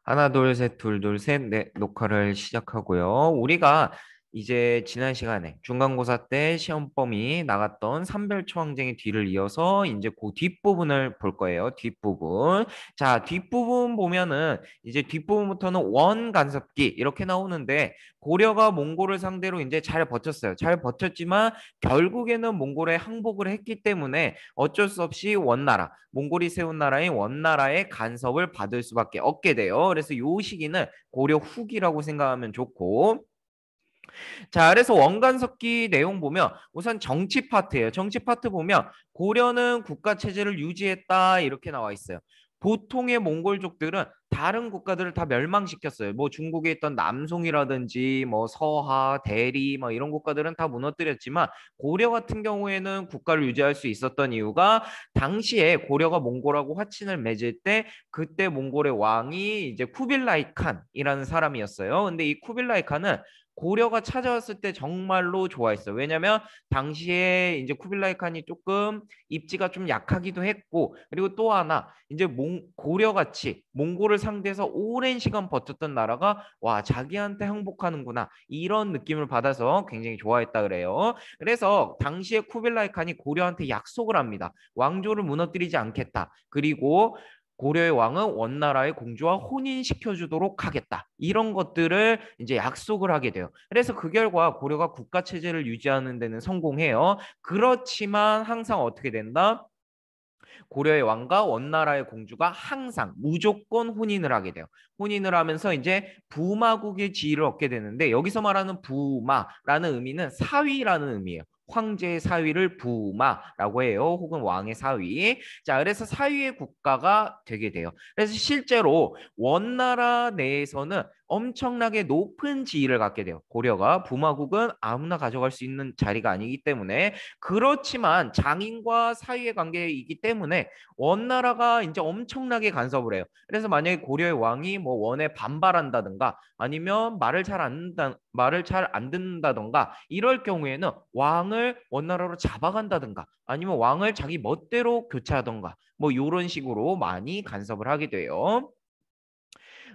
하나, 둘, 셋, 둘, 둘, 셋, 넷, 녹화를 시작하고요. 우리가 이제 지난 시간에 중간고사 때 시험 범위 나갔던 삼별초항쟁의 뒤를 이어서 이제 그 뒷부분을 볼 거예요. 뒷부분. 자, 뒷부분 보면은 이제 뒷부분부터는 원간섭기 이렇게 나오는데 고려가 몽골을 상대로 이제 잘 버텼어요. 잘 버텼지만 결국에는 몽골에 항복을 했기 때문에 어쩔 수 없이 원나라, 몽골이 세운 나라인 원나라의 간섭을 받을 수밖에 없게 돼요. 그래서 요 시기는 고려 후기라고 생각하면 좋고, 자, 그래서 원간섭기 내용 보면 우선 정치 파트예요. 정치 파트 보면 고려는 국가 체제를 유지했다 이렇게 나와 있어요. 보통의 몽골족들은 다른 국가들을 다 멸망시켰어요. 뭐 중국에 있던 남송이라든지 뭐 서하, 대리 뭐 이런 국가들은 다 무너뜨렸지만 고려 같은 경우에는 국가를 유지할 수 있었던 이유가 당시에 고려가 몽골하고 화친을 맺을 때 그때 몽골의 왕이 이제 쿠빌라이 칸이라는 사람이었어요. 근데 이 쿠빌라이 칸은 고려가 찾아왔을 때 정말로 좋아했어요. 왜냐면 당시에 이제 쿠빌라이 칸이 조금 입지가 좀 약하기도 했고, 그리고 또 하나 이제 고려같이 몽골을 상대해서 오랜 시간 버텼던 나라가 와 자기한테 항복하는구나 이런 느낌을 받아서 굉장히 좋아했다 그래요. 그래서 당시에 쿠빌라이 칸이 고려한테 약속을 합니다. 왕조를 무너뜨리지 않겠다. 그리고 고려의 왕은 원나라의 공주와 혼인시켜주도록 하겠다. 이런 것들을 이제 약속을 하게 돼요. 그래서 그 결과 고려가 국가 체제를 유지하는 데는 성공해요. 그렇지만 항상 어떻게 된다? 고려의 왕과 원나라의 공주가 항상 무조건 혼인을 하게 돼요. 혼인을 하면서 이제 부마국의 지위를 얻게 되는데 여기서 말하는 부마라는 의미는 사위라는 의미예요. 황제의 사위를 부마라고 해요. 혹은 왕의 사위. 자, 그래서 사위의 국가가 되게 돼요. 그래서 실제로 원나라 내에서는 엄청나게 높은 지위를 갖게 돼요. 고려가 부마국은 아무나 가져갈 수 있는 자리가 아니기 때문에 그렇지만 장인과 사이의 관계이기 때문에 원나라가 이제 엄청나게 간섭을 해요. 그래서 만약에 고려의 왕이 뭐 원에 반발한다든가 아니면 말을 잘 안 듣는다든가 이럴 경우에는 왕을 원나라로 잡아간다든가 아니면 왕을 자기 멋대로 교체하던가 뭐 이런 식으로 많이 간섭을 하게 돼요.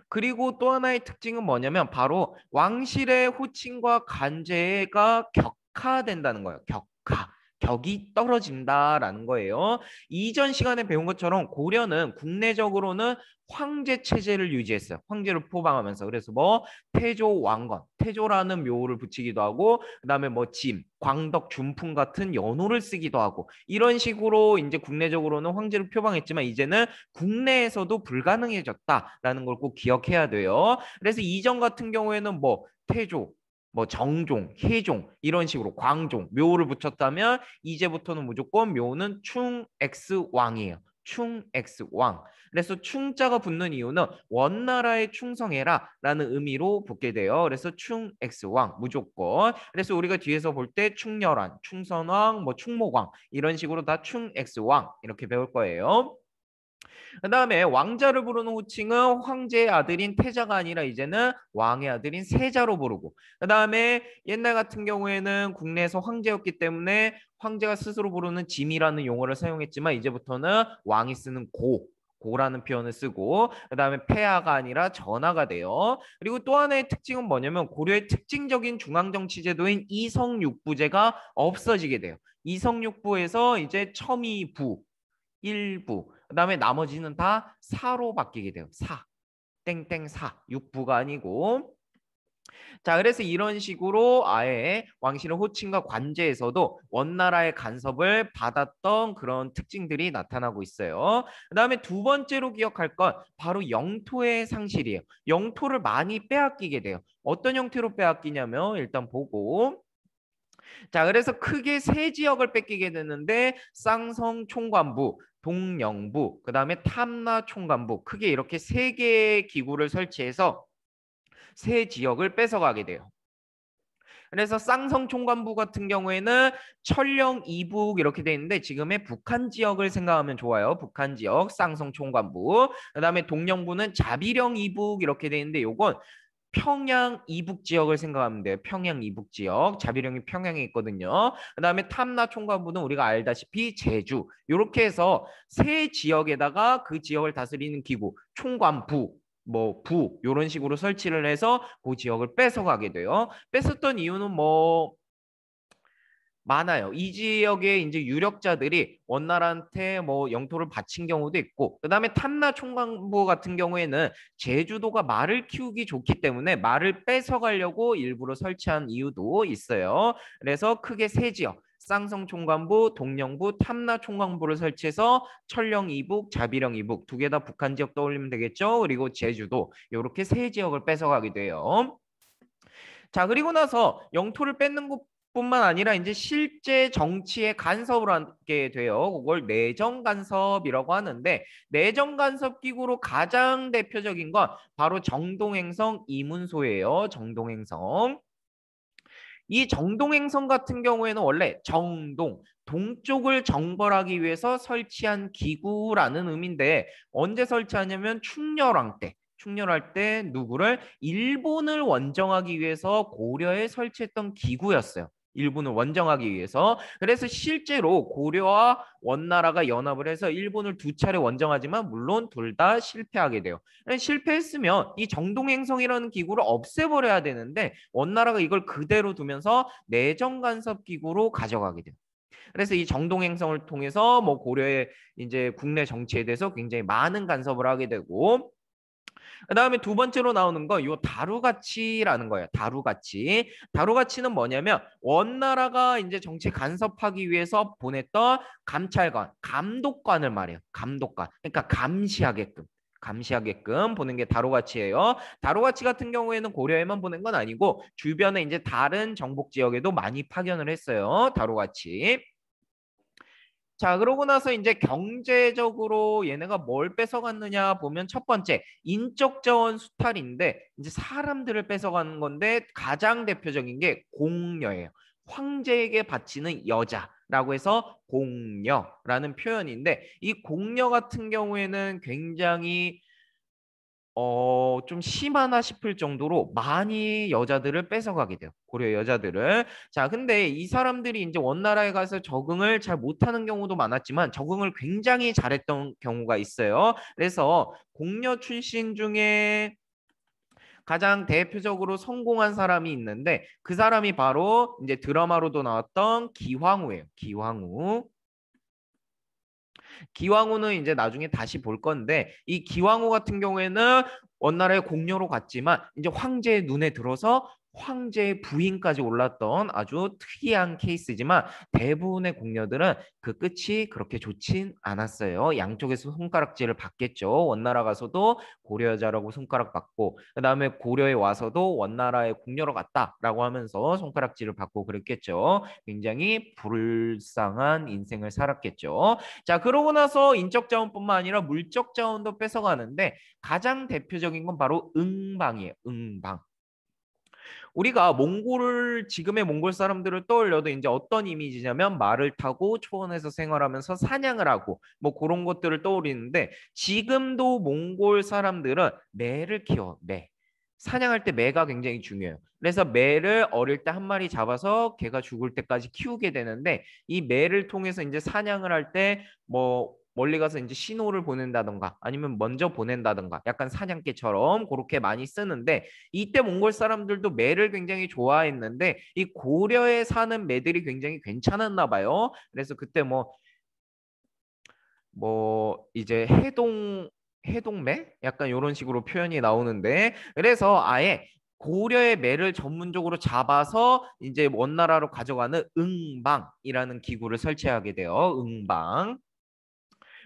그리고 또 하나의 특징은 뭐냐면 바로 왕실의 호칭과 간제가 격화된다는 거예요. 격화. 격이 떨어진다라는 거예요. 이전 시간에 배운 것처럼 고려는 국내적으로는 황제 체제를 유지했어요. 황제를 포방하면서. 그래서 뭐 태조 왕건, 태조라는 묘를 붙이기도 하고 그다음에 뭐 짐, 광덕, 준풍 같은 연호를 쓰기도 하고 이런 식으로 이제 국내적으로는 황제를 표방했지만 이제는 국내에서도 불가능해졌다라는 걸 꼭 기억해야 돼요. 그래서 이전 같은 경우에는 뭐 태조, 뭐 정종, 혜종 이런 식으로 광종, 묘를 붙였다면 이제부터는 무조건 묘는 충X왕이에요. 충X왕. 그래서 충자가 붙는 이유는 원나라에 충성해라라는 의미로 붙게 돼요. 그래서 충X왕 무조건. 그래서 우리가 뒤에서 볼 때 충렬왕, 충선왕, 뭐 충목왕 이런 식으로 다 충X왕 이렇게 배울 거예요. 그다음에 왕자를 부르는 호칭은 황제의 아들인 태자가 아니라 이제는 왕의 아들인 세자로 부르고 그다음에 옛날 같은 경우에는 국내에서 황제였기 때문에 황제가 스스로 부르는 짐이라는 용어를 사용했지만 이제부터는 왕이 쓰는 고라는 표현을 쓰고 그다음에 폐하가 아니라 전하가 돼요. 그리고 또 하나의 특징은 뭐냐면 고려의 특징적인 중앙정치 제도인 이성육부제가 없어지게 돼요. 이성육부에서 이제 첨의부 일부 그다음에 나머지는 다 사로 바뀌게 돼요. 사 땡땡 사 육부가 아니고 자 그래서 이런 식으로 아예 왕실의 호칭과 관제에서도 원나라의 간섭을 받았던 그런 특징들이 나타나고 있어요. 그다음에 두 번째로 기억할 건 바로 영토의 상실이에요. 영토를 많이 빼앗기게 돼요. 어떤 형태로 빼앗기냐면 일단 보고 자, 그래서 크게 세 지역을 뺏기게 되는데 쌍성 총관부, 동령부, 그다음에 탐라 총관부 크게 이렇게 세 개의 기구를 설치해서 세 지역을 뺏어가게 돼요. 그래서 쌍성 총관부 같은 경우에는 철령 이북 이렇게 돼 있는데 지금의 북한 지역을 생각하면 좋아요. 북한 지역 쌍성 총관부. 그다음에 동령부는 자비령 이북 이렇게 돼 있는데 요건 평양 이북 지역을 생각하면 돼요. 평양 이북 지역. 자비령이 평양에 있거든요. 그다음에 탐라 총관부는 우리가 알다시피 제주. 이렇게 해서 세 지역에다가 그 지역을 다스리는 기구 총관부 뭐 부 이런 식으로 설치를 해서 그 지역을 뺏어가게 돼요. 뺏었던 이유는 뭐 많아요. 이 지역에 이제 유력자들이 원나라한테 뭐 영토를 바친 경우도 있고, 그다음에 탐라 총관부 같은 경우에는 제주도가 말을 키우기 좋기 때문에 말을 뺏어가려고 일부러 설치한 이유도 있어요. 그래서 크게 세 지역, 쌍성 총관부, 동령부, 탐라 총관부를 설치해서 철령 이북, 자비령 이북 두 개 다 북한 지역 떠올리면 되겠죠. 그리고 제주도 이렇게 세 지역을 뺏어가게 돼요. 자, 그리고 나서 영토를 뺏는 것뿐만 아니라 이제 실제 정치에 간섭을 하게 돼요. 그걸 내정 간섭이라고 하는데, 내정 간섭 기구로 가장 대표적인 건 바로 정동행성 이문소예요. 정동행성. 이 정동행성 같은 경우에는 원래 정동, 동쪽을 정벌하기 위해서 설치한 기구라는 의미인데, 언제 설치하냐면 충렬왕 때. 충렬할 때 누구를 일본을 원정하기 위해서 고려에 설치했던 기구였어요. 일본을 원정하기 위해서. 그래서 실제로 고려와 원나라가 연합을 해서 일본을 두 차례 원정하지만 물론 둘 다 실패하게 돼요. 실패했으면 이 정동행성이라는 기구를 없애버려야 되는데 원나라가 이걸 그대로 두면서 내정 간섭 기구로 가져가게 돼요. 그래서 이 정동행성을 통해서 뭐 고려의 이제 국내 정치에 대해서 굉장히 많은 간섭을 하게 되고, 그다음에 두 번째로 나오는 거 요 다루가치라는 거예요. 다루가치. 다루가치는 뭐냐면 원나라가 이제 정치 간섭하기 위해서 보냈던 감찰관, 감독관을 말해요. 감독관. 그러니까 감시하게끔 보는 게 다루가치예요. 다루가치 같은 경우에는 고려에만 보낸 건 아니고 주변에 이제 다른 정복 지역에도 많이 파견을 했어요. 다루가치. 자, 그러고 나서 이제 경제적으로 얘네가 뭘 뺏어갔느냐 보면 첫 번째, 인적 자원 수탈인데 이제 사람들을 뺏어가는 건데 가장 대표적인 게 공여예요. 황제에게 바치는 여자라고 해서 공여라는 표현인데 이 공여 같은 경우에는 굉장히 좀 심하나 싶을 정도로 많이 여자들을 뺏어가게 돼요. 고려 여자들을. 자, 근데 이 사람들이 이제 원나라에 가서 적응을 잘 못하는 경우도 많았지만 적응을 굉장히 잘했던 경우가 있어요. 그래서 공여 출신 중에 가장 대표적으로 성공한 사람이 있는데 그 사람이 바로 이제 드라마로도 나왔던 기황후예요. 기황후. 기왕후는 이제 나중에 다시 볼 건데 이 기왕후 같은 경우에는 원나라의 공녀로 갔지만 이제 황제의 눈에 들어서 황제의 부인까지 올랐던 아주 특이한 케이스지만 대부분의 공녀들은 그 끝이 그렇게 좋진 않았어요. 양쪽에서 손가락질을 받겠죠. 원나라 가서도 고려 여자라고 손가락 받고 그다음에 고려에 와서도 원나라의 공녀로 갔다라고 하면서 손가락질을 받고 그랬겠죠. 굉장히 불쌍한 인생을 살았겠죠. 자, 그러고 나서 인적 자원뿐만 아니라 물적 자원도 뺏어가는데 가장 대표적인 건 바로 응방이에요. 응방. 우리가 몽골을 지금의 몽골 사람들을 떠올려도 이제 어떤 이미지냐면 말을 타고 초원에서 생활하면서 사냥을 하고 뭐 그런 것들을 떠올리는데 지금도 몽골 사람들은 매를 키워. 매. 사냥할 때 매가 굉장히 중요해요. 그래서 매를 어릴 때 한 마리 잡아서 걔가 죽을 때까지 키우게 되는데 이 매를 통해서 이제 사냥을 할 때 뭐 멀리 가서 이제 신호를 보낸다던가 아니면 먼저 보낸다던가 약간 사냥개처럼 그렇게 많이 쓰는데 이때 몽골 사람들도 매를 굉장히 좋아했는데 이 고려에 사는 매들이 굉장히 괜찮았나 봐요. 그래서 그때 뭐 이제 해동매 약간 이런 식으로 표현이 나오는데 그래서 아예 고려의 매를 전문적으로 잡아서 이제 원나라로 가져가는 응방이라는 기구를 설치하게 돼요. 응방.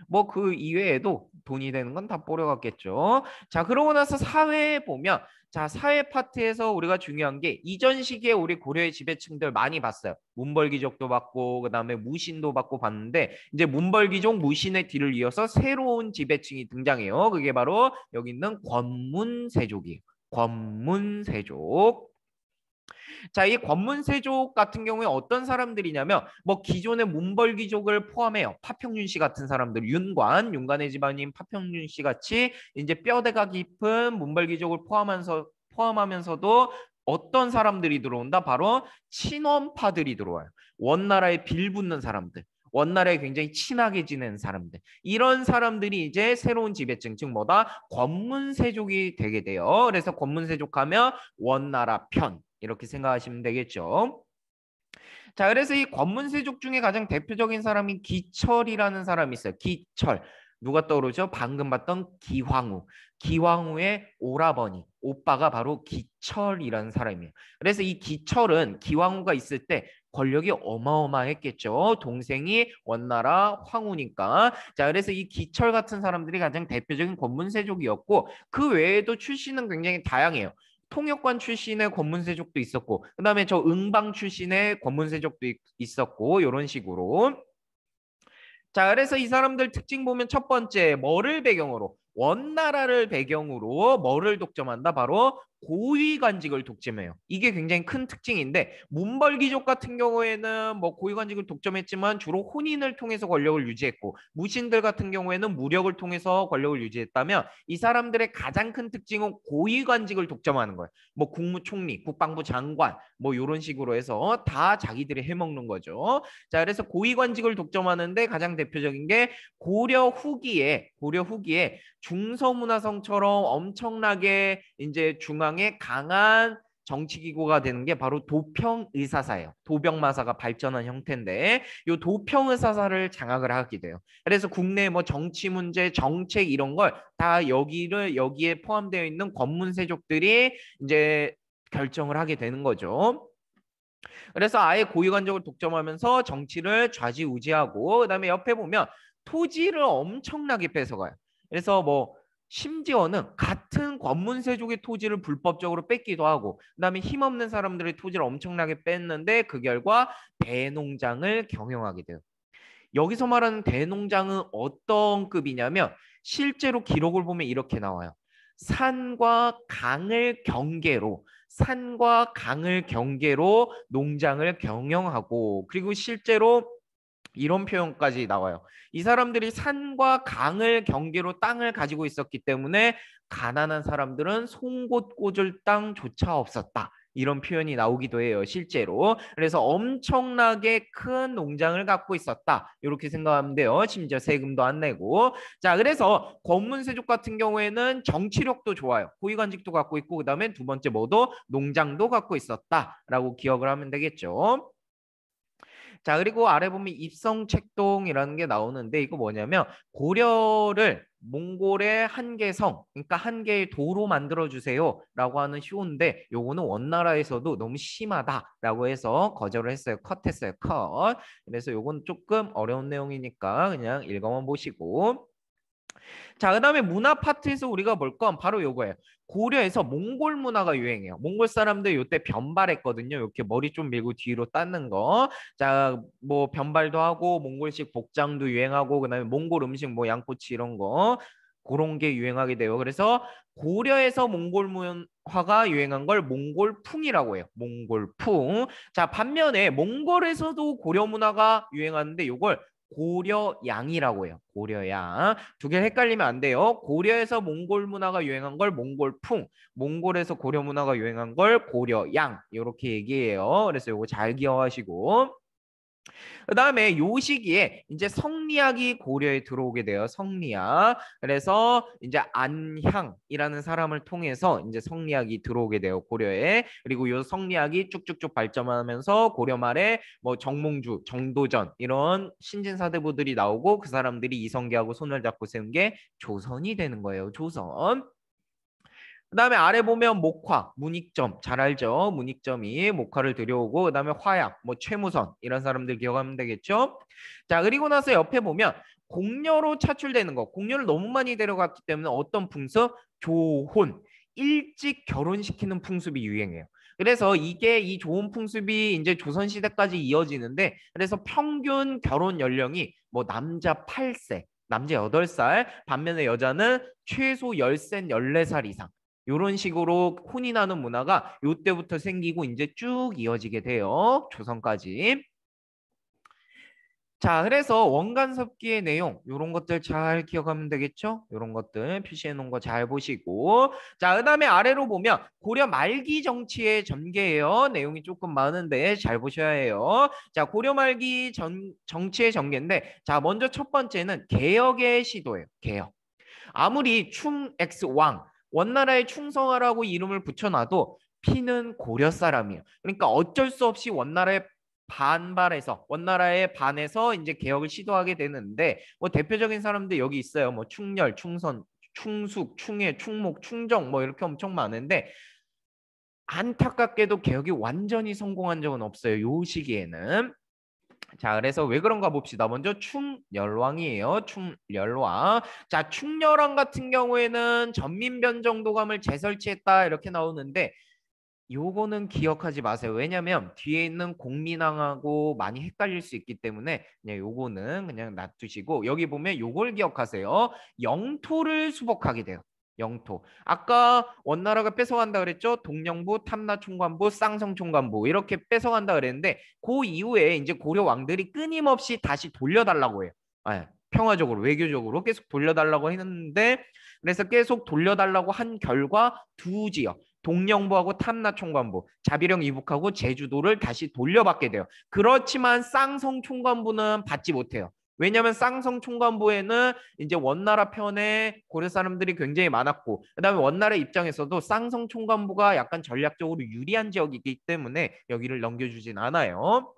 뭐 그 이외에도 돈이 되는 건 다 뿌려갔겠죠. 자, 그러고 나서 사회에 보면 자, 사회 파트에서 우리가 중요한 게 이전 시기에 우리 고려의 지배층들 많이 봤어요. 문벌귀족도 봤고 그다음에 무신도 받고 봤는데 이제 문벌귀족 무신의 뒤를 이어서 새로운 지배층이 등장해요. 그게 바로 여기 있는 권문세족이에요. 권문세족. 자, 이 권문세족 같은 경우에 어떤 사람들이냐면 뭐 기존의 문벌귀족을 포함해요. 파평윤 씨 같은 사람들, 윤관의 집안인 파평윤 씨 같이 이제 뼈대가 깊은 문벌귀족을 포함하면서도 어떤 사람들이 들어온다? 바로 친원파들이 들어와요. 원나라에 빌붙는 사람들. 원나라에 굉장히 친하게 지내는 사람들. 이런 사람들이 이제 새로운 지배층, 즉 뭐다? 권문세족이 되게 돼요. 그래서 권문세족하면 원나라 편 이렇게 생각하시면 되겠죠. 자, 그래서 이 권문세족 중에 가장 대표적인 사람이 기철이라는 사람이 있어요. 기철. 누가 떠오르죠? 방금 봤던 기황후. 기황후의 오라버니, 오빠가 바로 기철이라는 사람이에요. 그래서 이 기철은 기황후가 있을 때 권력이 어마어마했겠죠. 동생이 원나라 황후니까. 자, 그래서 이 기철 같은 사람들이 가장 대표적인 권문세족이었고 그 외에도 출신은 굉장히 다양해요. 통역관 출신의 권문세족도 있었고 그다음에 저 응방 출신의 권문세족도 있었고 이런 식으로. 자, 그래서 이 사람들 특징 보면 첫 번째 뭐를 배경으로 원나라를 배경으로 뭐를 독점한다? 바로 고위관직을 독점해요. 이게 굉장히 큰 특징인데 문벌귀족 같은 경우에는 뭐 고위관직을 독점했지만 주로 혼인을 통해서 권력을 유지했고 무신들 같은 경우에는 무력을 통해서 권력을 유지했다면 이 사람들의 가장 큰 특징은 고위관직을 독점하는 거예요. 뭐 국무총리, 국방부 장관 뭐 이런 식으로 해서 다 자기들이 해먹는 거죠. 자, 그래서 고위관직을 독점하는데 가장 대표적인 게 고려 후기에 중서문화성처럼 엄청나게 이제 중앙에 강한 정치기구가 되는 게 바로 도평의사사예요. 도병마사가 발전한 형태인데 이 도평의사사를 장악을 하게 돼요. 그래서 국내 뭐 정치 문제, 정책 이런 걸 다 여기에 포함되어 있는 권문세족들이 이제 결정을 하게 되는 거죠. 그래서 아예 고위관적으로 독점하면서 정치를 좌지우지하고 그다음에 옆에 보면 토지를 엄청나게 뺏어가요. 그래서 뭐 심지어는 같은 권문세족의 토지를 불법적으로 뺏기도 하고 그다음에 힘없는 사람들의 토지를 엄청나게 뺐는데 그 결과 대농장을 경영하게 돼요. 여기서 말하는 대농장은 어떤 급이냐면 실제로 기록을 보면 이렇게 나와요. 산과 강을 경계로 농장을 경영하고 그리고 실제로 이런 표현까지 나와요. 이 사람들이 산과 강을 경계로 땅을 가지고 있었기 때문에 가난한 사람들은 송곳 꽂을 땅조차 없었다. 이런 표현이 나오기도 해요, 실제로. 그래서 엄청나게 큰 농장을 갖고 있었다. 이렇게 생각하면 돼요. 심지어 세금도 안 내고. 자, 그래서 권문세족 같은 경우에는 정치력도 좋아요. 고위관직도 갖고 있고, 그다음에 두 번째 뭐도 농장도 갖고 있었다라고 기억을 하면 되겠죠. 자, 그리고 아래 보면 입성책동이라는 게 나오는데 이거 뭐냐면 고려를 몽골의 한계성, 그러니까 한 개의 도로 만들어 주세요라고 하는 쇼인데 요거는 원나라에서도 너무 심하다라고 해서 거절을 했어요. 컷했어요. 컷. 그래서 요건 조금 어려운 내용이니까 그냥 읽어만 보시고. 자, 그다음에 문화 파트에서 우리가 볼 건 바로 요거예요. 고려에서 몽골 문화가 유행해요. 몽골 사람들 요때 변발했거든요. 이렇게 머리 좀 밀고 뒤로 닦는 거. 자, 뭐 변발도 하고 몽골식 복장도 유행하고 그다음에 몽골 음식 뭐 양꼬치 이런 거 그런 게 유행하게 돼요. 그래서 고려에서 몽골 문화가 유행한 걸 몽골풍이라고 해요. 몽골풍. 자, 반면에 몽골에서도 고려 문화가 유행하는데 요걸 고려양이라고 해요. 고려양. 두 개 헷갈리면 안 돼요. 고려에서 몽골 문화가 유행한 걸 몽골풍, 몽골에서 고려 문화가 유행한 걸 고려양. 이렇게 얘기해요. 그래서 요거 잘 기억하시고. 그다음에 요 시기에 이제 성리학이 고려에 들어오게 돼요. 성리학. 그래서 이제 안향이라는 사람을 통해서 이제 성리학이 들어오게 돼요. 고려에. 그리고 요 성리학이 쭉쭉쭉 발전하면서 고려 말에 뭐 정몽주, 정도전 이런 신진사대부들이 나오고 그 사람들이 이성계하고 손을 잡고 세운 게 조선이 되는 거예요. 조선. 그다음에 아래 보면 목화, 문익점 잘 알죠? 문익점이 목화를 들여오고 그다음에 화약, 뭐 최무선 이런 사람들 기억하면 되겠죠? 자, 그리고 나서 옆에 보면 공녀로 차출되는 거. 공녀를 너무 많이 데려갔기 때문에 어떤 풍습? 조혼. 일찍 결혼시키는 풍습이 유행해요. 그래서 이게 이 좋은 풍습이 이제 조선시대까지 이어지는데 그래서 평균 결혼 연령이 뭐 남자 8세, 남자 8살, 반면에 여자는 최소 10세, 14살 이상. 이런 식으로 혼인하는 문화가 이때부터 생기고 이제 쭉 이어지게 돼요. 조선까지. 자, 그래서 원간섭기의 내용 이런 것들 잘 기억하면 되겠죠? 이런 것들 표시해 놓은 거 잘 보시고 자, 그다음에 아래로 보면 고려 말기 정치의 전개예요. 내용이 조금 많은데 잘 보셔야 해요. 자, 고려 말기 정치의 전개인데 자, 먼저 첫 번째는 개혁의 시도예요. 개혁. 아무리 충X왕 원나라에 충성하라고 이름을 붙여놔도 피는 고려 사람이에요. 그러니까 어쩔 수 없이 원나라에 반발해서 원나라에 반해서 이제 개혁을 시도하게 되는데 뭐 대표적인 사람들 여기 있어요. 뭐 충렬, 충선, 충숙, 충해, 충목, 충정 뭐 이렇게 엄청 많은데 안타깝게도 개혁이 완전히 성공한 적은 없어요. 요 시기에는. 자, 그래서 왜 그런가 봅시다. 먼저 충렬왕이에요. 충렬왕. 자, 충렬왕 같은 경우에는 전민변정도감을 재설치했다 이렇게 나오는데 요거는 기억하지 마세요. 왜냐면 뒤에 있는 공민왕하고 많이 헷갈릴 수 있기 때문에 그냥 요거는 그냥 놔두시고 여기 보면 요걸 기억하세요. 영토를 수복하게 돼요. 영토. 아까 원나라가 뺏어간다 그랬죠? 동령부, 탐라총관부, 쌍성총관부 이렇게 뺏어간다 그랬는데 그 이후에 이제 고려 왕들이 끊임없이 다시 돌려달라고 해요. 네, 평화적으로 외교적으로 계속 돌려달라고 했는데 그래서 계속 돌려달라고 한 결과 두 지역 동령부하고 탐라총관부, 자비령 이북하고 제주도를 다시 돌려받게 돼요. 그렇지만 쌍성총관부는 받지 못해요. 왜냐하면 쌍성총관부에는 이제 원나라 편에 고려 사람들이 굉장히 많았고 그다음에 원나라 입장에서도 쌍성총관부가 약간 전략적으로 유리한 지역이기 때문에 여기를 넘겨주진 않아요.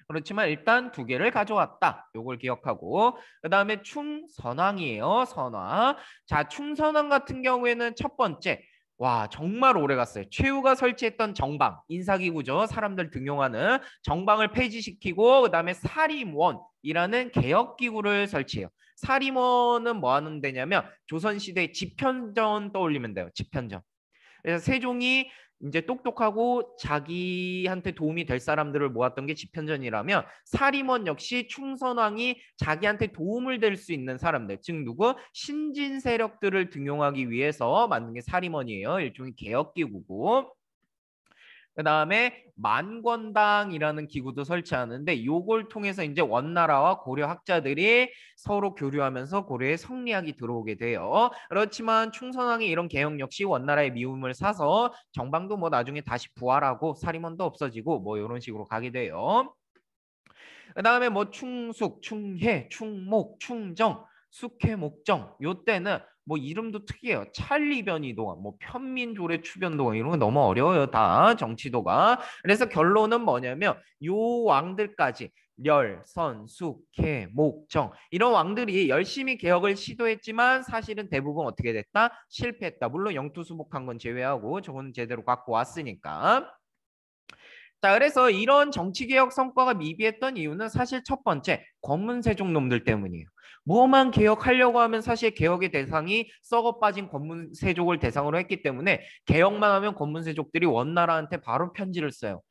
그렇지만 일단 두 개를 가져왔다. 요걸 기억하고 그다음에 충선왕이에요. 선왕. 자, 충선왕 같은 경우에는 첫 번째 와 정말 오래 갔어요. 최후가 설치했던 정방 인사기구죠. 사람들 등용하는 정방을 폐지시키고 그다음에 사림원이라는 개혁기구를 설치해요. 사림원은 뭐 하는 데냐면 조선시대 집현전 떠올리면 돼요. 집현전. 그래서 세종이 이제 똑똑하고 자기한테 도움이 될 사람들을 모았던 게 집현전이라면 사림원 역시 충선왕이 자기한테 도움을 될 수 있는 사람들, 즉 누구 신진 세력들을 등용하기 위해서 만든 게 사림원이에요. 일종의 개혁기구고. 그 다음에 만권당이라는 기구도 설치하는데 요걸 통해서 이제 원나라와 고려 학자들이 서로 교류하면서 고려에 성리학이 들어오게 돼요. 그렇지만 충선왕이 이런 개혁 역시 원나라의 미움을 사서 정방도 뭐 나중에 다시 부활하고 사림원도 없어지고 뭐 이런 식으로 가게 돼요. 그 다음에 뭐 충숙, 충해, 충목, 충정, 숙해, 목정 요때는 뭐 이름도 특이해요. 찰리변이동안, 뭐 편민조례 추변동안 이런 거 너무 어려워요. 다 정치도가. 그래서 결론은 뭐냐면 요 왕들까지 열, 선, 숙, 해, 목, 정 이런 왕들이 열심히 개혁을 시도했지만 사실은 대부분 어떻게 됐다? 실패했다. 물론 영토 수복한 건 제외하고 저거는 제대로 갖고 왔으니까. 자, 그래서 이런 정치개혁 성과가 미비했던 이유는 사실 첫 번째, 권문세족 놈들 때문이에요. 뭐만 개혁하려고 하면 사실 개혁의 대상이 썩어 빠진 권문세족을 대상으로 했기 때문에 개혁만 하면 권문세족들이 원나라한테 바로 편지를 써요.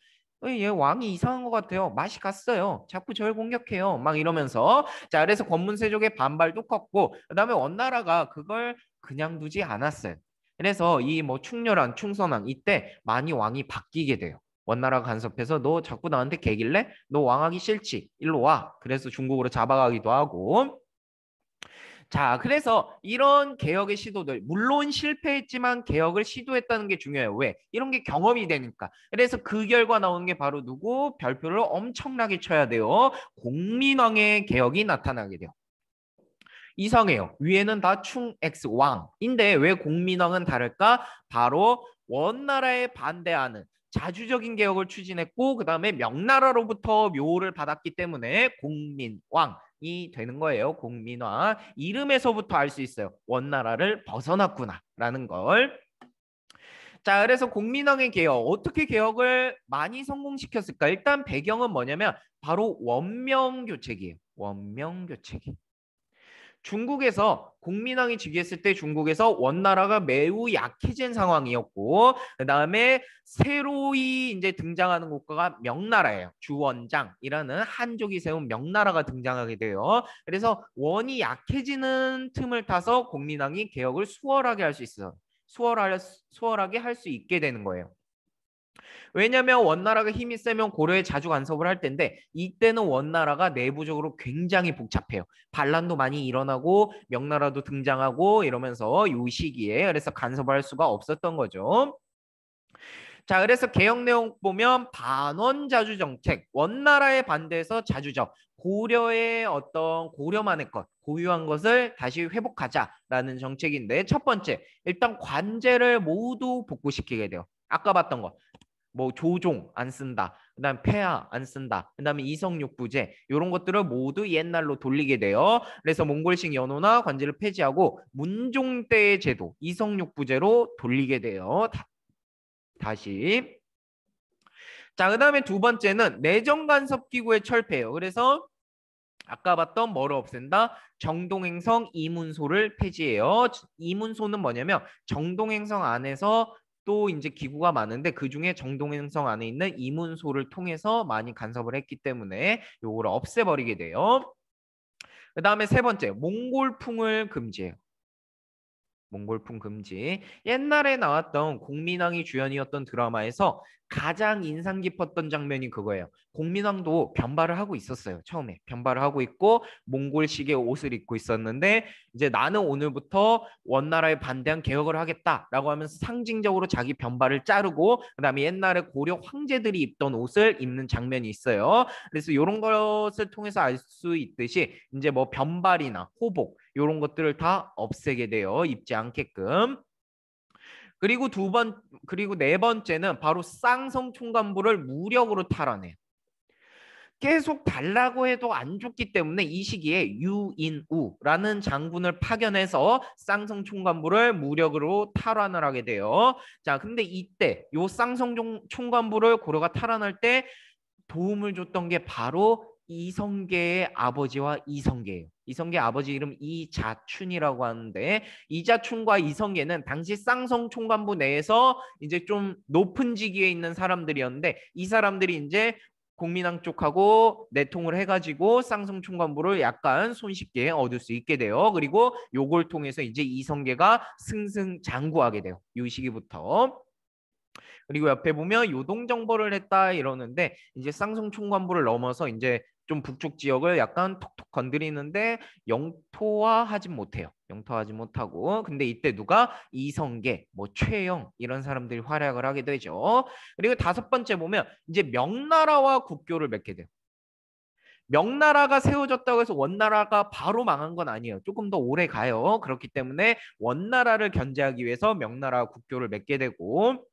얘 왕이 이상한 것 같아요. 맛이 갔어요. 자꾸 저를 공격해요. 막 이러면서. 자, 그래서 권문세족의 반발도 컸고, 그다음에 원나라가 그걸 그냥 두지 않았어요. 그래서 이 뭐 충렬한, 충선왕 이때 많이 왕이 바뀌게 돼요. 원나라 간섭해서 너 자꾸 나한테 개길래? 너 왕하기 싫지? 일로 와. 그래서 중국으로 잡아가기도 하고. 자, 그래서 이런 개혁의 시도들, 물론 실패했지만 개혁을 시도했다는 게 중요해요. 왜? 이런 게 경험이 되니까. 그래서 그 결과 나오는 게 바로 누구? 별표를 엄청나게 쳐야 돼요. 공민왕의 개혁이 나타나게 돼요. 이상해요. 위에는 다 충 X 왕인데 왜 공민왕은 다를까? 바로 원나라에 반대하는 자주적인 개혁을 추진했고 그 다음에 명나라로부터 묘를 받았기 때문에 공민왕이 되는 거예요. 공민왕. 이름에서부터 알 수 있어요. 원나라를 벗어났구나라는 걸. 자, 그래서 공민왕의 개혁, 어떻게 개혁을 많이 성공시켰을까? 일단 배경은 뭐냐면 바로 원명교책이에요. 원명교책이. 중국에서 공민왕이 즉위했을 때 중국에서 원나라가 매우 약해진 상황이었고 그다음에 새로이 이제 등장하는 국가가 명나라예요. 주원장이라는 한족이 세운 명나라가 등장하게 돼요. 그래서 원이 약해지는 틈을 타서 공민왕이 개혁을 수월하게 할 수 있어요. 수월하게 할 수 있게 되는 거예요. 왜냐하면 원나라가 힘이 세면 고려에 자주 간섭을 할 텐데 이때는 원나라가 내부적으로 굉장히 복잡해요. 반란도 많이 일어나고 명나라도 등장하고 이러면서 이 시기에 그래서 간섭을 할 수가 없었던 거죠. 자, 그래서 개혁 내용 보면 반원자주 정책, 원나라에 반대해서 자주적, 고려의 어떤 고려만의 것, 고유한 것을 다시 회복하자라는 정책인데 첫 번째, 일단 관제를 모두 복구시키게 돼요. 아까 봤던 거. 뭐 조종 안 쓴다. 그다음 폐하 안 쓴다. 그다음에 이성육부제 이런 것들을 모두 옛날로 돌리게 돼요. 그래서 몽골식 연호나 관제를 폐지하고 문종 때의 제도 이성육부제로 돌리게 돼요. 다시. 자, 그다음에 두 번째는 내정 간섭 기구의 철폐예요. 그래서 아까 봤던 뭐를 없앤다? 정동행성 이문소를 폐지해요. 이문소는 뭐냐면 정동행성 안에서 또 이제 기구가 많은데 그중에 정동행성 안에 있는 이문소를 통해서 많이 간섭을 했기 때문에 요거를 없애버리게 돼요. 그 다음에 세 번째, 몽골풍을 금지해요. 몽골풍 금지. 옛날에 나왔던 공민왕이 주연이었던 드라마에서 가장 인상 깊었던 장면이 그거예요. 공민왕도 변발을 하고 있었어요. 처음에 변발을 하고 있고 몽골식의 옷을 입고 있었는데 이제 나는 오늘부터 원나라에 반대한 개혁을 하겠다라고 하면서 상징적으로 자기 변발을 자르고 그다음에 옛날에 고려 황제들이 입던 옷을 입는 장면이 있어요. 그래서 이런 것을 통해서 알 수 있듯이 이제 뭐 변발이나 호복 이런 것들을 다 없애게 돼요. 입지 않게끔. 그리고 네 번째는 바로 쌍성 총관부를 무력으로 탈환해요. 계속 달라고 해도 안 줬기 때문에 이 시기에 유인우라는 장군을 파견해서 쌍성 총관부를 무력으로 탈환을 하게 돼요. 자, 근데 이때 요 쌍성 총관부를 고려가 탈환할 때 도움을 줬던 게 바로 이성계의 아버지와 이성계예요. 이성계 아버지 이름 이자춘이라고 하는데 이자춘과 이성계는 당시 쌍성 총관부 내에서 이제 좀 높은 직위에 있는 사람들이었는데 이 사람들이 이제 공민왕 쪽하고 내통을 해가지고 쌍성 총관부를 약간 손쉽게 얻을 수 있게 돼요. 그리고 요걸 통해서 이제 이성계가 승승장구하게 돼요. 이 시기부터. 그리고 옆에 보면 요동 정벌을 했다 이러는데 이제 쌍성 총관부를 넘어서 이제 좀 북쪽 지역을 약간 톡톡 건드리는데 영토화하지 못해요. 영토화하지 못하고 근데 이때 누가 이성계, 뭐 최영 이런 사람들이 활약을 하게 되죠. 그리고 다섯 번째 보면 이제 명나라와 국교를 맺게 돼요. 명나라가 세워졌다고 해서 원나라가 바로 망한 건 아니에요. 조금 더 오래 가요. 그렇기 때문에 원나라를 견제하기 위해서 명나라와 국교를 맺게 되고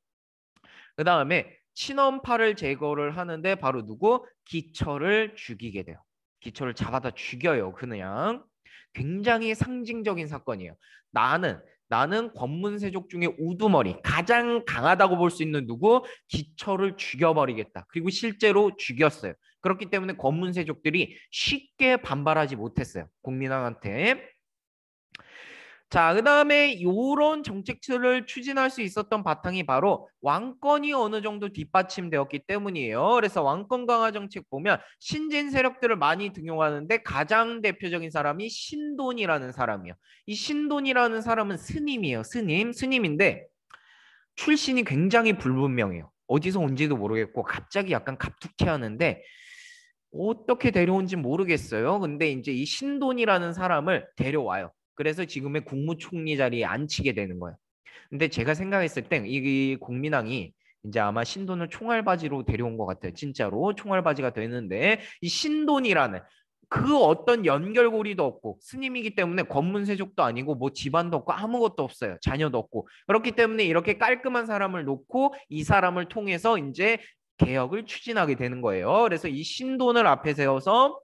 그 다음에 친원파를 제거를 하는데 바로 누구? 기철을 죽이게 돼요. 기철을 잡아다 죽여요. 그냥 굉장히 상징적인 사건이에요. 나는 권문세족 중에 우두머리 가장 강하다고 볼 수 있는 누구? 기철을 죽여버리겠다. 그리고 실제로 죽였어요. 그렇기 때문에 권문세족들이 쉽게 반발하지 못했어요. 국민왕한테. 자, 그다음에 이런 정책들을 추진할 수 있었던 바탕이 바로 왕권이 어느 정도 뒷받침되었기 때문이에요. 그래서 왕권 강화 정책 보면 신진 세력들을 많이 등용하는데 가장 대표적인 사람이 신돈이라는 사람이에요. 이 신돈이라는 사람은 스님이에요. 스님인데 출신이 굉장히 불분명해요. 어디서 온지도 모르겠고 갑자기 약간 갑툭튀하는데 어떻게 데려온지 모르겠어요. 근데 이제 이 신돈이라는 사람을 데려와요. 그래서 지금의 국무총리 자리에 앉히게 되는 거예요. 근데 제가 생각했을 땐 이 국민왕이 이제 아마 신돈을 총알바지로 데려온 것 같아요. 진짜로 총알바지가 되는데 이 신돈이라는 그 어떤 연결고리도 없고 스님이기 때문에 권문세족도 아니고 뭐 집안도 없고 아무것도 없어요. 자녀도 없고 그렇기 때문에 이렇게 깔끔한 사람을 놓고 이 사람을 통해서 이제 개혁을 추진하게 되는 거예요. 그래서 이 신돈을 앞에 세워서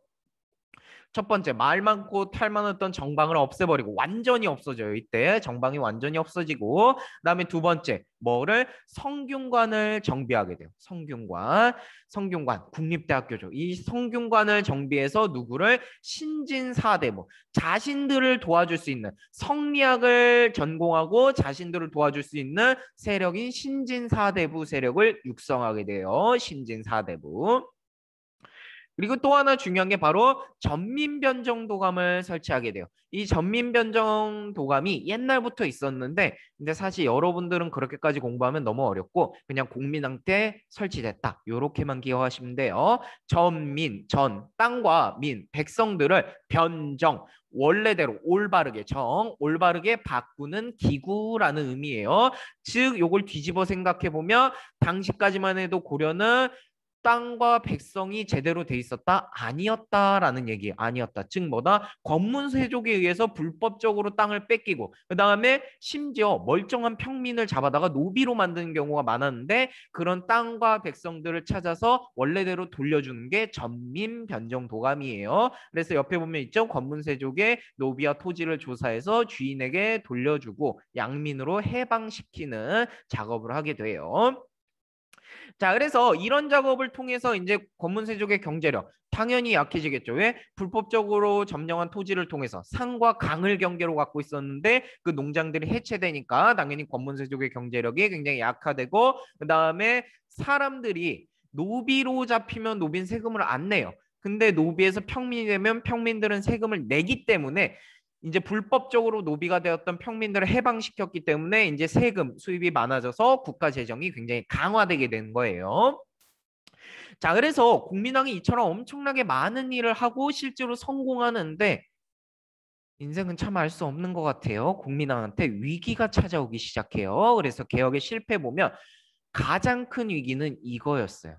첫 번째 말 많고 탈 많았던 정방을 없애버리고 완전히 없어져요. 이때 정방이 완전히 없어지고 그다음에 두 번째 뭐를 성균관을 정비하게 돼요. 성균관 국립대학교죠. 이 성균관을 정비해서 누구를 신진사대부 자신들을 도와줄 수 있는 성리학을 전공하고 자신들을 도와줄 수 있는 세력인 신진사대부 세력을 육성하게 돼요. 신진사대부. 그리고 또 하나 중요한 게 바로 전민변정도감을 설치하게 돼요. 이 전민변정도감이 옛날부터 있었는데 근데 사실 여러분들은 그렇게까지 공부하면 너무 어렵고 그냥 국민항 때 설치됐다. 요렇게만 기억하시면 돼요. 전민, 전, 땅과 민, 백성들을 변정, 원래대로 올바르게 올바르게 바꾸는 기구라는 의미예요. 즉 요걸 뒤집어 생각해 보면 당시까지만 해도 고려는 땅과 백성이 제대로 돼 있었다? 아니었다라는 얘기. 아니었다. 즉 뭐다? 권문세족에 의해서 불법적으로 땅을 뺏기고 그 다음에 심지어 멀쩡한 평민을 잡아다가 노비로 만드는 경우가 많았는데 그런 땅과 백성들을 찾아서 원래대로 돌려주는 게 전민변정도감이에요. 그래서 옆에 보면 있죠? 권문세족의 노비와 토지를 조사해서 주인에게 돌려주고 양민으로 해방시키는 작업을 하게 돼요. 자, 그래서 이런 작업을 통해서 이제 권문세족의 경제력 당연히 약해지겠죠. 왜? 불법적으로 점령한 토지를 통해서 산과 강을 경계로 갖고 있었는데 그 농장들이 해체되니까 당연히 권문세족의 경제력이 굉장히 약화되고 그다음에 사람들이 노비로 잡히면 노비는 세금을 안 내요. 근데 노비에서 평민이 되면 평민들은 세금을 내기 때문에 이제 불법적으로 노비가 되었던 평민들을 해방시켰기 때문에 이제 세금 수입이 많아져서 국가 재정이 굉장히 강화되게 된 거예요. 자, 그래서 국민왕이 이처럼 엄청나게 많은 일을 하고 실제로 성공하는데 인생은 참 알 수 없는 것 같아요. 국민왕한테 위기가 찾아오기 시작해요. 그래서 개혁의 실패 보면 가장 큰 위기는 이거였어요.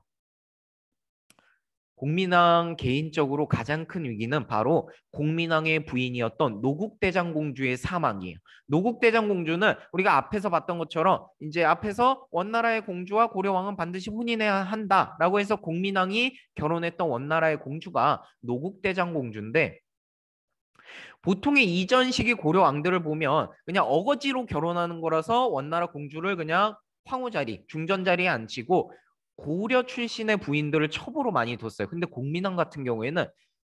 공민왕 개인적으로 가장 큰 위기는 바로 공민왕의 부인이었던 노국대장공주의 사망이에요. 노국대장공주는 우리가 앞에서 봤던 것처럼 이제 앞에서 원나라의 공주와 고려왕은 반드시 혼인해야 한다라고 해서 공민왕이 결혼했던 원나라의 공주가 노국대장공주인데 보통의 이전 시기 고려 왕들을 보면 그냥 어거지로 결혼하는 거라서 원나라 공주를 그냥 황후 자리, 중전 자리에 앉히고 고려 출신의 부인들을 첩으로 많이 뒀어요. 근데 공민왕 같은 경우에는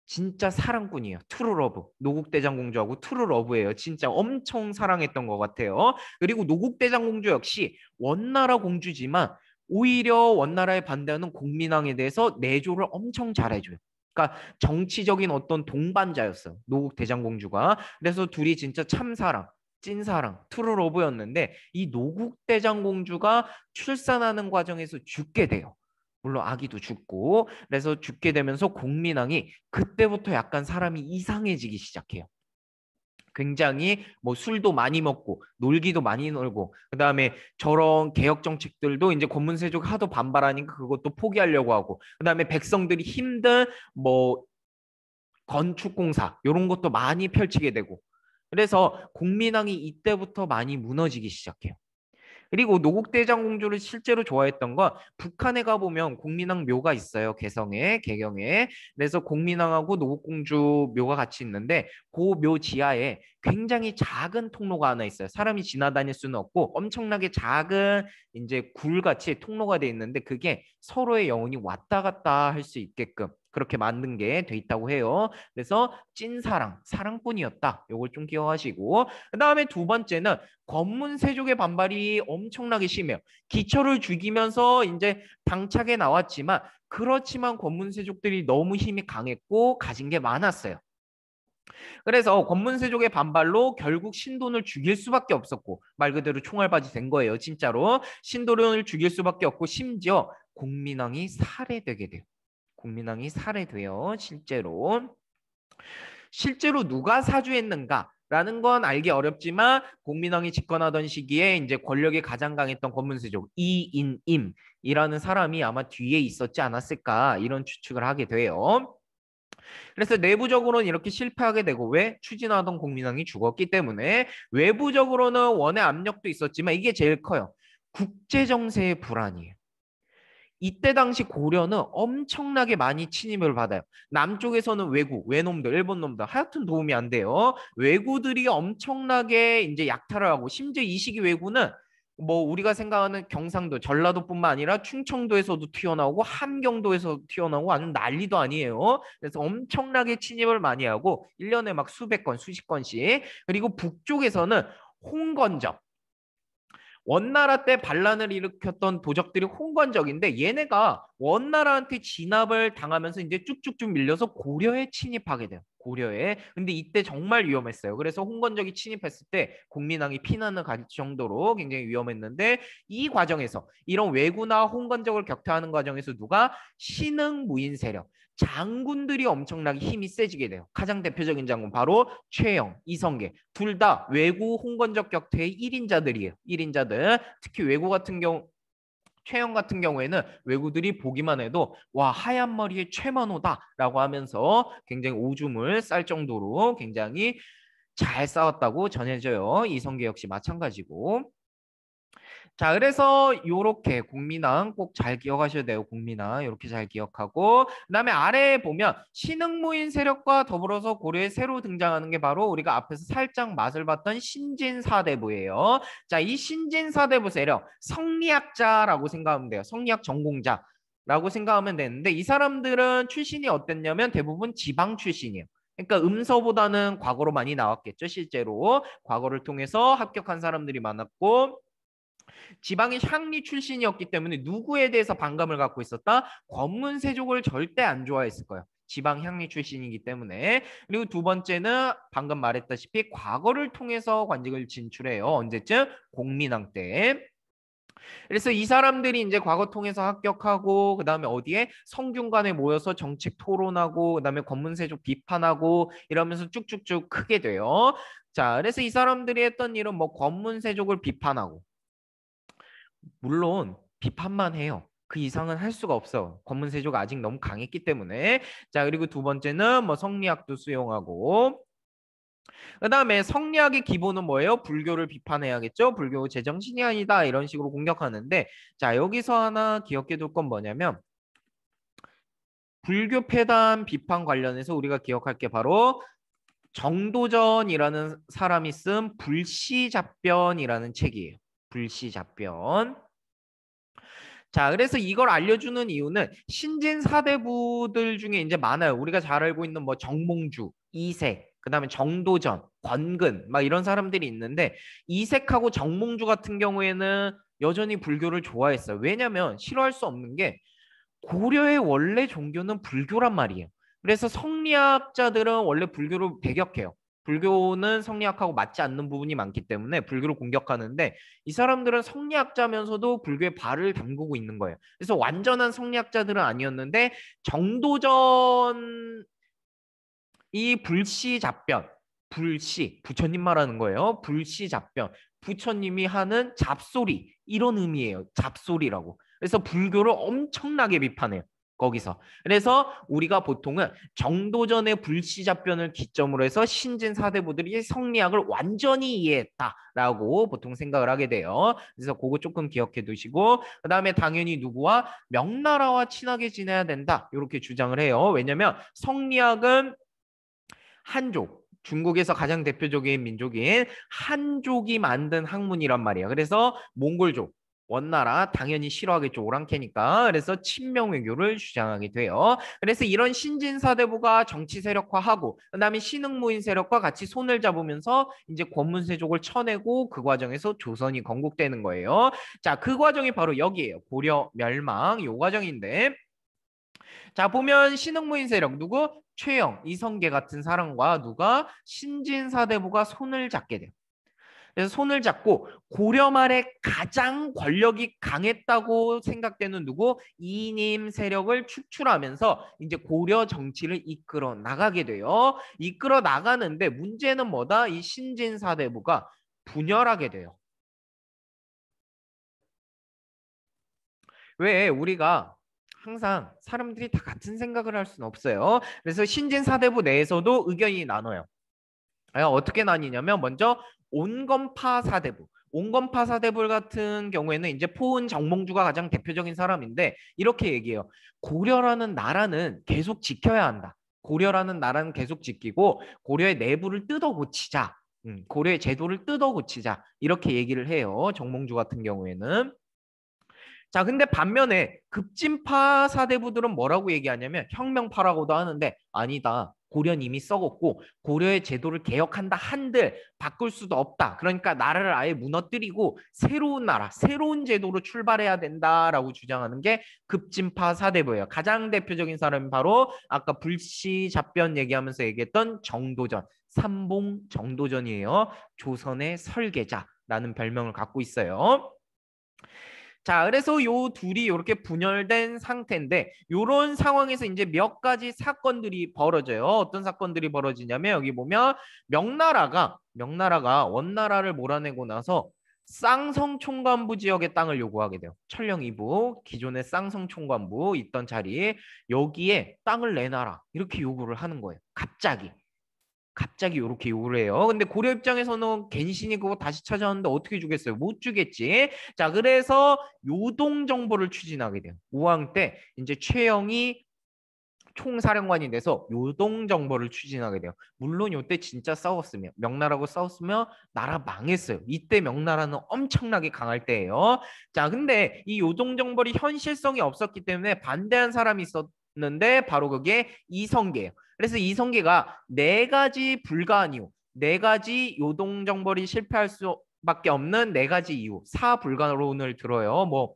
진짜 사랑꾼이에요. 트루러브. 노국대장공주하고 트루러브예요. 진짜 엄청 사랑했던 것 같아요. 그리고 노국대장공주 역시 원나라 공주지만 오히려 원나라에 반대하는 공민왕에 대해서 내조를 엄청 잘해줘요. 그러니까 정치적인 어떤 동반자였어요. 노국 대장공주가. 그래서 둘이 진짜 참사랑, 찐사랑, 트루러브였는데 이 노국 대장공주가 출산하는 과정에서 죽게 돼요. 물론 아기도 죽고 그래서 죽게 되면서 공민왕이 그때부터 약간 사람이 이상해지기 시작해요. 굉장히 뭐 술도 많이 먹고 놀기도 많이 놀고 그다음에 저런 개혁 정책들도 이제 권문세족 하도 반발하니까 그것도 포기하려고 하고 그다음에 백성들이 힘든 뭐 건축공사 이런 것도 많이 펼치게 되고 그래서 공민왕이 이때부터 많이 무너지기 시작해요. 그리고 노국대장공주를 실제로 좋아했던 건 북한에 가보면 공민왕 묘가 있어요. 개성에, 개경에. 그래서 공민왕하고 노국공주 묘가 같이 있는데 그 묘 지하에 굉장히 작은 통로가 하나 있어요. 사람이 지나다닐 수는 없고 엄청나게 작은 이제 굴같이 통로가 돼 있는데 그게 서로의 영혼이 왔다 갔다 할 수 있게끔 그렇게 만든 게 돼 있다고 해요. 그래서 찐사랑, 사랑꾼이었다. 요걸 좀 기억하시고 그다음에 두 번째는 권문세족의 반발이 엄청나게 심해요. 기초를 죽이면서 이제 당차게 나왔지만 그렇지만 권문세족들이 너무 힘이 강했고 가진 게 많았어요. 그래서 권문세족의 반발로 결국 신돈을 죽일 수밖에 없었고 말 그대로 총알받이 된 거예요. 진짜로 신돈을 죽일 수밖에 없고 심지어 공민왕이 살해되게 돼요. 공민왕이 살해돼요. 실제로 누가 사주했는가? 라는 건 알기 어렵지만 공민왕이 집권하던 시기에 이제 권력이 가장 강했던 권문세족 이인임이라는 사람이 아마 뒤에 있었지 않았을까 이런 추측을 하게 돼요. 그래서 내부적으로는 이렇게 실패하게 되고 왜? 추진하던 공민왕이 죽었기 때문에 외부적으로는 원의 압력도 있었지만 이게 제일 커요. 국제정세의 불안이에요. 이때 당시 고려는 엄청나게 많이 침입을 받아요. 남쪽에서는 외구, 외놈들, 일본 놈들 하여튼 도움이 안 돼요. 외구들이 엄청나게 이제 약탈을 하고 심지어 이 시기 외구는 뭐 우리가 생각하는 경상도, 전라도뿐만 아니라 충청도에서도 튀어나오고 함경도에서도 튀어나오고 아주 난리도 아니에요. 그래서 엄청나게 침입을 많이 하고 1년에 막 수백 건, 수십 건씩 그리고 북쪽에서는 홍건적 원나라 때 반란을 일으켰던 도적들이 홍건적인데 얘네가 원나라한테 진압을 당하면서 이제 쭉쭉쭉 밀려서 고려에 침입하게 돼요. 고려에. 근데 이때 정말 위험했어요. 그래서 홍건적이 침입했을 때 국민왕이 피난을 갈 정도로 굉장히 위험했는데 이 과정에서 이런 왜구나 홍건적을 격퇴하는 과정에서 누가 신흥 무인 세력 장군들이 엄청나게 힘이 세지게 돼요. 가장 대표적인 장군 바로 최영, 이성계 둘 다 왜구 홍건적 격퇴의 1인자들이에요. 1인자들. 특히 왜구 같은 경우 최영 같은 경우에는 왜구들이 보기만 해도 와 하얀 머리의 최만호다라고 하면서 굉장히 오줌을 쌀 정도로 굉장히 잘 싸웠다고 전해져요. 이성계 역시 마찬가지고. 자, 그래서 요렇게 국민왕 꼭 잘 기억하셔야 돼요. 국민왕 이렇게 잘 기억하고 그다음에 아래에 보면 신흥무인 세력과 더불어서 고려에 새로 등장하는 게 바로 우리가 앞에서 살짝 맛을 봤던 신진사대부예요. 자, 이 신진사대부 세력 성리학자라고 생각하면 돼요. 성리학 전공자. 라고 생각하면 되는데 이 사람들은 출신이 어땠냐면 대부분 지방 출신이에요. 그러니까 음서보다는 과거로 많이 나왔겠죠. 실제로 과거를 통해서 합격한 사람들이 많았고 지방의 샹리 출신이었기 때문에 누구에 대해서 반감을 갖고 있었다? 권문세족을 절대 안 좋아했을 거예요. 지방 향리 출신이기 때문에. 그리고 두 번째는 방금 말했다시피 과거를 통해서 관직을 진출해요. 언제쯤? 공민왕 때. 그래서 이 사람들이 이제 과거 통해서 합격하고 그다음에 어디에 성균관에 모여서 정책 토론하고 그다음에 권문세족 비판하고 이러면서 쭉쭉쭉 크게 돼요. 자, 그래서 이 사람들이 했던 일은 뭐 권문세족을 비판하고 물론 비판만 해요. 그 이상은 할 수가 없어. 권문세조가 아직 너무 강했기 때문에. 자, 그리고 두 번째는 뭐 성리학도 수용하고 그다음에 성리학의 기본은 뭐예요? 불교를 비판해야겠죠. 불교 제정신이 아니다 이런 식으로 공격하는데 자, 여기서 하나 기억해 둘 건 뭐냐면 불교 폐단 비판 관련해서 우리가 기억할 게 바로 정도전이라는 사람이 쓴 불시잡변이라는 책이에요. 불시잡변. 자, 그래서 이걸 알려주는 이유는 신진 사대부들 중에 이제 많아요. 우리가 잘 알고 있는 뭐 정몽주, 이색, 그다음에 정도전, 권근 막 이런 사람들이 있는데 이색하고 정몽주 같은 경우에는 여전히 불교를 좋아했어요. 왜냐면 싫어할 수 없는 게 고려의 원래 종교는 불교란 말이에요. 그래서 성리학자들은 원래 불교를 배격해요. 불교는 성리학하고 맞지 않는 부분이 많기 때문에 불교를 공격하는데 이 사람들은 성리학자면서도 불교에 발을 담그고 있는 거예요. 그래서 완전한 성리학자들은 아니었는데 정도전 이 불시잡변 불시 부처님 말하는 거예요. 불시잡변 부처님이 하는 잡소리 이런 의미예요. 잡소리라고. 그래서 불교를 엄청나게 비판해요. 거기서. 그래서 우리가 보통은 정도전의 불시잡변을 기점으로 해서 신진 사대부들이 성리학을 완전히 이해했다라고 보통 생각을 하게 돼요. 그래서 그거 조금 기억해 두시고 그다음에 당연히 누구와 명나라와 친하게 지내야 된다. 이렇게 주장을 해요. 왜냐면 성리학은 한족, 중국에서 가장 대표적인 민족인 한족이 만든 학문이란 말이야. 그래서 몽골족, 원나라 당연히 싫어하겠죠. 오랑캐니까. 그래서 친명외교를 주장하게 돼요. 그래서 이런 신진사대부가 정치 세력화하고 그다음에 신흥무인 세력과 같이 손을 잡으면서 이제 권문세족을 쳐내고 그 과정에서 조선이 건국되는 거예요. 자, 그 과정이 바로 여기에요. 고려 멸망 요 과정인데 자, 보면 신흥무인 세력 누구? 최영, 이성계 같은 사람과 누가 신진사대부가 손을 잡게 돼요. 그래서 손을 잡고 고려 말에 가장 권력이 강했다고 생각되는 누구? 이님 세력을 축출하면서 이제 고려 정치를 이끌어 나가게 돼요. 이끌어 나가는데 문제는 뭐다? 이 신진사대부가 분열하게 돼요. 왜 우리가 항상 사람들이 다 같은 생각을 할 수는 없어요. 그래서 신진사대부 내에서도 의견이 나눠요. 어떻게 나뉘냐면 먼저 온건파 사대부. 온건파 사대부 같은 경우에는 이제 포은 정몽주가 가장 대표적인 사람인데 이렇게 얘기해요. 고려라는 나라는 계속 지켜야 한다. 고려라는 나라는 계속 지키고 고려의 내부를 뜯어 고치자. 고려의 제도를 뜯어 고치자. 이렇게 얘기를 해요. 정몽주 같은 경우에는. 자, 근데 반면에 급진파 사대부들은 뭐라고 얘기하냐면 혁명파라고도 하는데 아니다. 고려는 이미 썩었고 고려의 제도를 개혁한다 한들 바꿀 수도 없다. 그러니까 나라를 아예 무너뜨리고 새로운 나라, 새로운 제도로 출발해야 된다라고 주장하는 게 급진파 사대부예요. 가장 대표적인 사람이 바로 아까 불시 답변 얘기하면서 얘기했던 정도전, 삼봉 정도전이에요. 조선의 설계자라는 별명을 갖고 있어요. 자, 그래서 요 둘이 이렇게 분열된 상태인데 요런 상황에서 이제 몇 가지 사건들이 벌어져요. 어떤 사건들이 벌어지냐면 여기 보면 명나라가 원나라를 몰아내고 나서 쌍성 총관부 지역의 땅을 요구하게 돼요. 천령 이부 기존의 쌍성 총관부 있던 자리에 여기에 땅을 내놔라 이렇게 요구를 하는 거예요. 갑자기 이렇게 요구를 해요. 근데 고려 입장에서는 갱신이 그거 다시 찾아왔는데 어떻게 주겠어요? 못 주겠지. 자, 그래서 요동 정보를 추진하게 돼요. 우왕 때 이제 최영이 총사령관이 돼서 요동 정보를 추진하게 돼요. 물론 요때 진짜 싸웠으면 명나라하고 싸웠으면 나라 망했어요. 이때 명나라는 엄청나게 강할 때예요. 자, 근데 이 요동 정벌이 현실성이 없었기 때문에 반대한 사람이 있었는데 바로 그게 이성계예요. 그래서 이성계가 네 가지 불가한 이유, 네 가지 요동 정벌이 실패할 수밖에 없는 네 가지 이유, 사불가론을 들어요. 뭐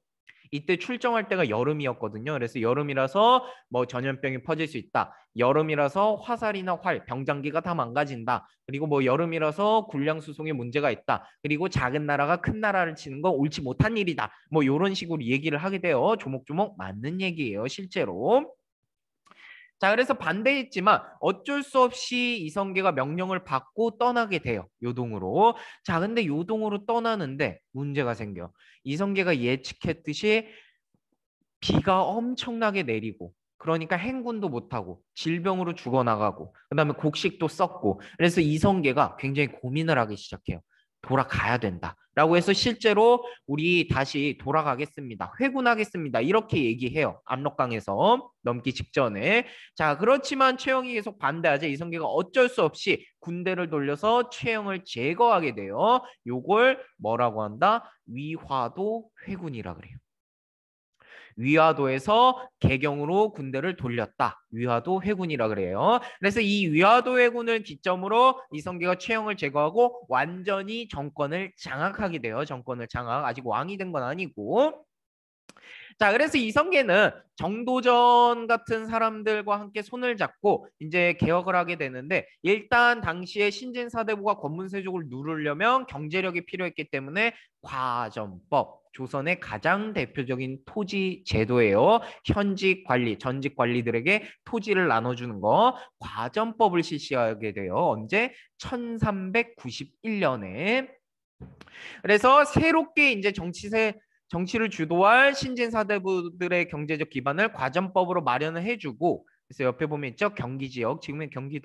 이때 출정할 때가 여름이었거든요. 그래서 여름이라서 뭐 전염병이 퍼질 수 있다. 여름이라서 화살이나 활, 병장기가 다 망가진다. 그리고 뭐 여름이라서 군량 수송에 문제가 있다. 그리고 작은 나라가 큰 나라를 치는 건 옳지 못한 일이다. 뭐 이런 식으로 얘기를 하게 돼요. 조목조목 맞는 얘기예요, 실제로. 자, 그래서 반대했지만 어쩔 수 없이 이성계가 명령을 받고 떠나게 돼요. 요동으로. 자, 근데 요동으로 떠나는데 문제가 생겨. 이성계가 예측했듯이 비가 엄청나게 내리고 그러니까 행군도 못하고 질병으로 죽어나가고 그다음에 곡식도 썩고 그래서 이성계가 굉장히 고민을 하기 시작해요. 돌아가야 된다. 라고 해서 실제로 우리 다시 돌아가겠습니다. 회군하겠습니다. 이렇게 얘기해요. 압록강에서 넘기 직전에. 자, 그렇지만 최영이 계속 반대하자 이성계가 어쩔 수 없이 군대를 돌려서 최영을 제거하게 돼요. 요걸 뭐라고 한다? 위화도 회군이라 그래요. 위화도에서 개경으로 군대를 돌렸다. 위화도 회군이라 그래요. 그래서 이 위화도 회군을 기점으로 이성계가 최영을 제거하고 완전히 정권을 장악하게 돼요. 정권을 장악. 아직 왕이 된 건 아니고. 자, 그래서 이성계는 정도전 같은 사람들과 함께 손을 잡고 이제 개혁을 하게 되는데 일단 당시에 신진사대부가 권문세족을 누르려면 경제력이 필요했기 때문에 과전법, 조선의 가장 대표적인 토지 제도예요. 현직 관리, 전직 관리들에게 토지를 나눠주는 거 과전법을 실시하게 돼요. 언제? 1391년에. 그래서 새롭게 이제 정치를 주도할 신진 사대부들의 경제적 기반을 과전법으로 마련을 해주고 그래서 옆에 보면 있죠. 경기 지역, 지금은 경기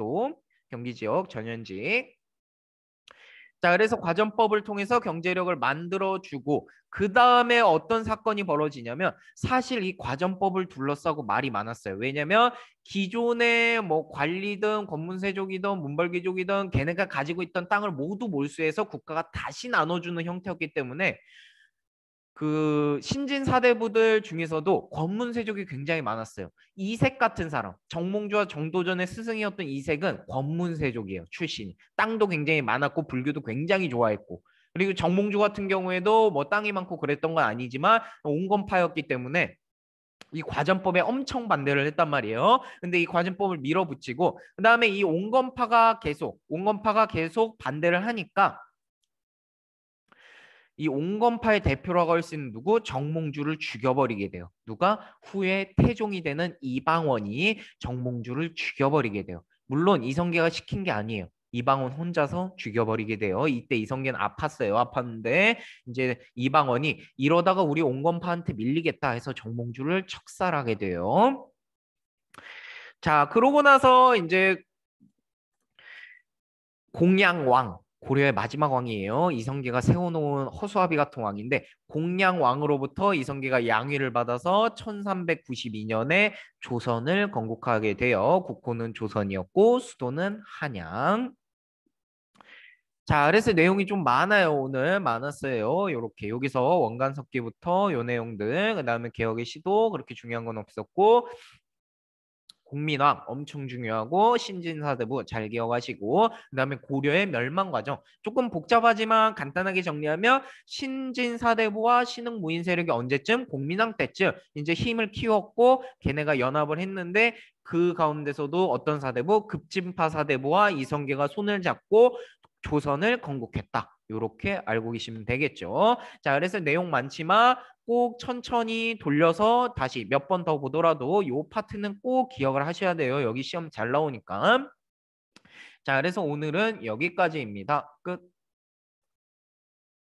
지역 전현직. 자, 그래서 과전법을 통해서 경제력을 만들어주고 그 다음에 어떤 사건이 벌어지냐면 사실 이 과전법을 둘러싸고 말이 많았어요. 왜냐면 기존의 뭐 관리든 권문세족이든 문벌귀족이든 걔네가 가지고 있던 땅을 모두 몰수해서 국가가 다시 나눠주는 형태였기 때문에 그 신진 사대부들 중에서도 권문세족이 굉장히 많았어요. 이색 같은 사람, 정몽주와 정도전의 스승이었던 이색은 권문세족이에요. 출신이. 땅도 굉장히 많았고 불교도 굉장히 좋아했고. 그리고 정몽주 같은 경우에도 뭐 땅이 많고 그랬던 건 아니지만 온건파였기 때문에 이 과전법에 엄청 반대를 했단 말이에요. 근데 이 과전법을 밀어붙이고 그다음에 이 온건파가 계속 반대를 하니까 이 온건파의 대표라고 할 수 있는 누구? 정몽주를 죽여버리게 돼요. 누가? 후에 태종이 되는 이방원이 정몽주를 죽여버리게 돼요. 물론 이성계가 시킨 게 아니에요. 이방원 혼자서 죽여버리게 돼요. 이때 이성계는 아팠어요. 아팠는데 이제 이방원이 이러다가 우리 온건파한테 밀리겠다 해서 정몽주를 척살하게 돼요. 자, 그러고 나서 이제 공양왕 고려의 마지막 왕이에요. 이성계가 세워놓은 허수아비 같은 왕인데 공양왕으로부터 이성계가 양위를 받아서 1392년에 조선을 건국하게 돼요. 국호는 조선이었고 수도는 한양. 자, 그래서 내용이 좀 많아요. 오늘 많았어요. 요렇게 여기서 원간석기부터 요 내용들 그다음에 개혁의 시도 그렇게 중요한 건 없었고 국민왕 엄청 중요하고 신진사대부 잘 기억하시고 그다음에 고려의 멸망 과정 조금 복잡하지만 간단하게 정리하면 신진사대부와 신흥무인 세력이 언제쯤 공민왕 때쯤 이제 힘을 키웠고 걔네가 연합을 했는데 그 가운데서도 어떤 사대부 급진파 사대부와 이성계가 손을 잡고 조선을 건국했다. 이렇게 알고 계시면 되겠죠. 자, 그래서 내용 많지만 꼭 천천히 돌려서 다시 몇 번 더 보더라도 요 파트는 꼭 기억을 하셔야 돼요. 여기 시험 잘 나오니까. 자, 그래서 오늘은 여기까지입니다. 끝.